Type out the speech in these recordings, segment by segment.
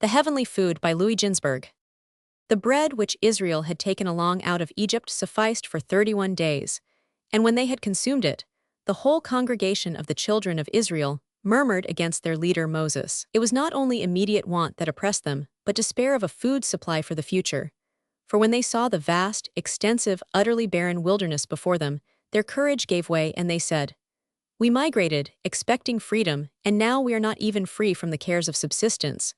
The Heavenly Food by Ginzberg. The bread which Israel had taken along out of Egypt sufficed for 31 days, and when they had consumed it, the whole congregation of the children of Israel murmured against their leader Moses. It was not only immediate want that oppressed them, but despair of a food supply for the future. For when they saw the vast, extensive, utterly barren wilderness before them, their courage gave way and they said, "We migrated, expecting freedom, and now we are not even free from the cares of subsistence.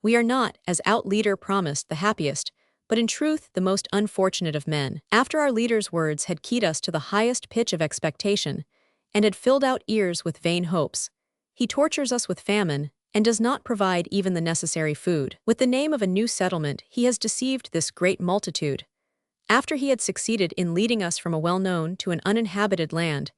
We are not, as our leader promised, the happiest, but in truth the most unfortunate of men." After our leader's words had keyed us to the highest pitch of expectation, and had filled our ears with vain hopes, he tortures us with famine, and does not provide even the necessary food. With the name of a new settlement, he has deceived this great multitude. After he had succeeded in leading us from a well-known to an uninhabited land,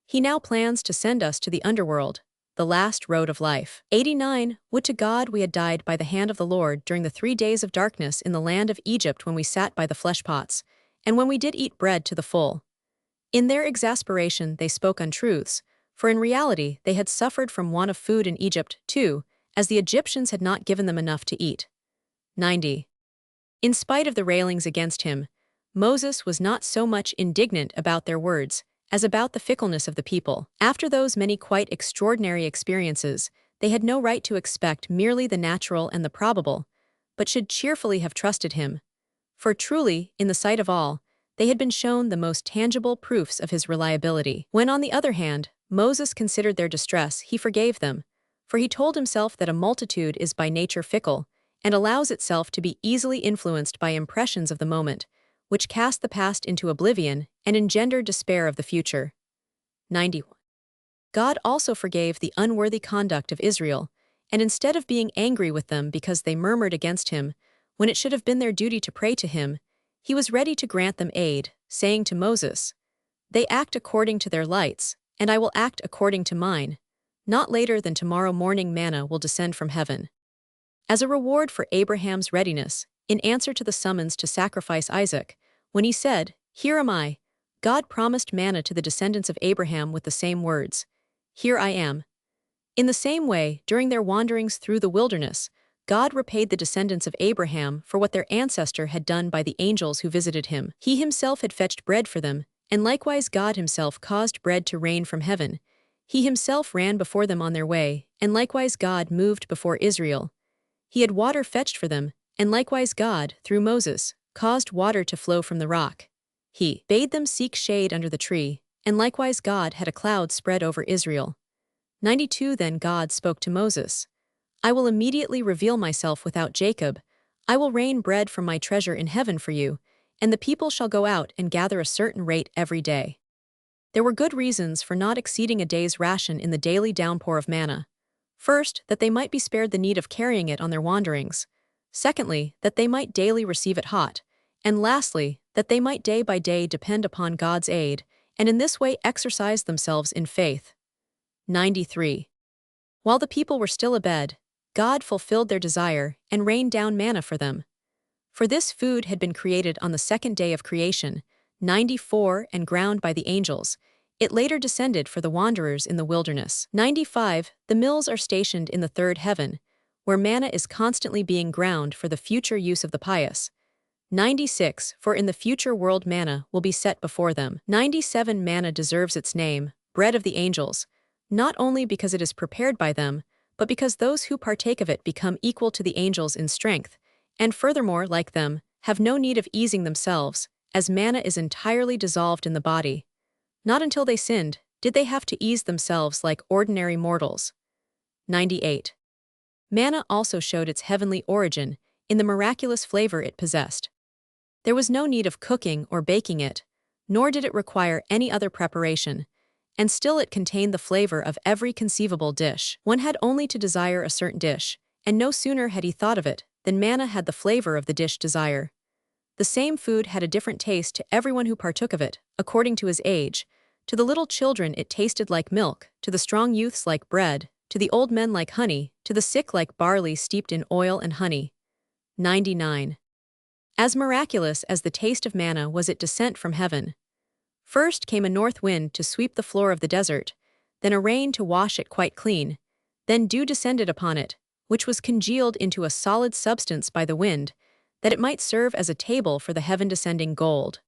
he now plans to send us to the underworld, the last road of life. 89. Would to God we had died by the hand of the Lord during the 3 days of darkness in the land of Egypt when we sat by the flesh pots, and when we did eat bread to the full. In their exasperation they spoke untruths, for in reality they had suffered from want of food in Egypt too, as the Egyptians had not given them enough to eat. 90. In spite of the railings against him, Moses was not so much indignant about their words as about the fickleness of the people. After those many quite extraordinary experiences, they had no right to expect merely the natural and the probable, but should cheerfully have trusted him. For truly, in the sight of all, they had been shown the most tangible proofs of his reliability. When, on the other hand, Moses considered their distress, he forgave them, for he told himself that a multitude is by nature fickle, and allows itself to be easily influenced by impressions of the moment, which cast the past into oblivion and engender despair of the future. 91. God also forgave the unworthy conduct of Israel, and instead of being angry with them because they murmured against him, when it should have been their duty to pray to him, he was ready to grant them aid, saying to Moses, "They act according to their lights, and I will act according to mine. Not later than tomorrow morning manna will descend from heaven." As a reward for Abraham's readiness, in answer to the summons to sacrifice Isaac, when he said, "Here am I," God promised manna to the descendants of Abraham with the same words, "Here I am." In the same way, during their wanderings through the wilderness, God repaid the descendants of Abraham for what their ancestor had done by the angels who visited him. He himself had fetched bread for them, and likewise God himself caused bread to rain from heaven. He himself ran before them on their way, and likewise God moved before Israel. He had water fetched for them, and likewise God, through Moses, caused water to flow from the rock. He bade them seek shade under the tree, and likewise God had a cloud spread over Israel. 92. Then God spoke to Moses, "I will immediately reveal myself without Jacob. I will rain bread from my treasure in heaven for you, and the people shall go out and gather a certain rate every day." There were good reasons for not exceeding a day's ration in the daily downpour of manna. First, that they might be spared the need of carrying it on their wanderings. Secondly, that they might daily receive it hot. And lastly, that they might day by day depend upon God's aid, and in this way exercise themselves in faith. 93. While the people were still abed, God fulfilled their desire and rained down manna for them. For this food had been created on the second day of creation, 94, and ground by the angels. It later descended for the wanderers in the wilderness. 95. The mills are stationed in the third heaven, where manna is constantly being ground for the future use of the pious. 96. For in the future world manna will be set before them. 97. Manna deserves its name, bread of the angels, not only because it is prepared by them, but because those who partake of it become equal to the angels in strength, and furthermore, like them, have no need of easing themselves, as manna is entirely dissolved in the body. Not until they sinned did they have to ease themselves like ordinary mortals. 98. Manna also showed its heavenly origin in the miraculous flavor it possessed. There was no need of cooking or baking it, nor did it require any other preparation, and still it contained the flavor of every conceivable dish. One had only to desire a certain dish, and no sooner had he thought of it than manna had the flavor of the dish desire. The same food had a different taste to everyone who partook of it, according to his age. To the little children it tasted like milk, to the strong youths like bread, to the old men like honey, to the sick like barley steeped in oil and honey. 99. As miraculous as the taste of manna was its descent from heaven. First came a north wind to sweep the floor of the desert, then a rain to wash it quite clean, then dew descended upon it, which was congealed into a solid substance by the wind, that it might serve as a table for the heaven-descending gold.